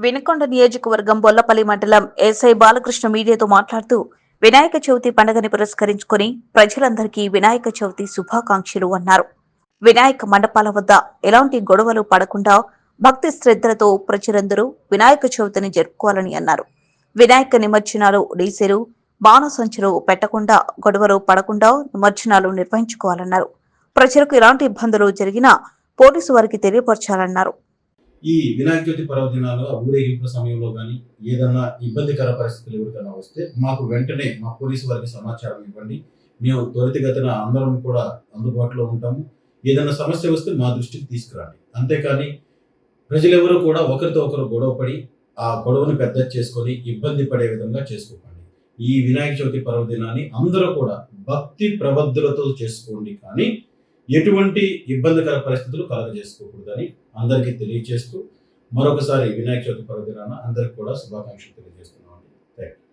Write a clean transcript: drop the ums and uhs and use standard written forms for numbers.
వినుకొండ నియోజకవర్గం బొల్లపల్లి మండలం ఎస్ఐ బాలకృష్ణ మీడియాతో మాట్లాడుతూ వినాయక చవితి పండుగని పురస్కరించుకుని ప్రజలందరికీ వినాయక చవితి శుభాకాంక్షలు అన్నారు. వినాయక మండపాల వద్ద ఎలాంటి గొడవలు పడకుండా భక్తి శ్రద్ధలతో ప్రజలందరూ వినాయక చవితిని జరుపుకోవాలని అన్నారు. వినాయక నిమజ్జనాలు డీసెలు బాణసంచులు పెట్టకుండా గొడవలు పడకుండా నిమజ్జనాలు నిర్వహించుకోవాలన్నారు. ప్రజలకు ఎలాంటి ఇబ్బందులు జరిగినా పోలీసు వారికి తెలియపరచాలన్నారు. ఈ వినాయక చవితి పర్వదినాలు ఊరేగింపు సమయంలో కానీ ఏదన్నా ఇబ్బందికర పరిస్థితులు ఎవరికైనా వస్తే మాకు వెంటనే మా పోలీసు వారికి సమాచారం ఇవ్వండి. మేము త్వరితగతిన అందరం కూడా అందుబాటులో ఉంటాము. ఏదైనా సమస్య వస్తే మా దృష్టికి తీసుకురండి. అంతేకాని ప్రజలెవరూ కూడా ఒకరితో ఒకరు గొడవపడి ఆ గొడవను పెద్ద చేసుకొని ఇబ్బంది పడే విధంగా చేసుకోకండి. ఈ వినాయక చవితి పర్వదినాన్ని అందరూ కూడా భక్తి ప్రబద్ధులతో చేసుకోండి, కానీ ఎటువంటి ఇబ్బందికర పరిస్థితులు కలగజేసుకోకూడదని అందరికీ తెలియజేస్తూ మరొకసారి వినాయక చవితి పర్వదినాన అందరికి కూడా శుభాకాంక్షలు తెలియజేస్తున్నామండి. Thank you.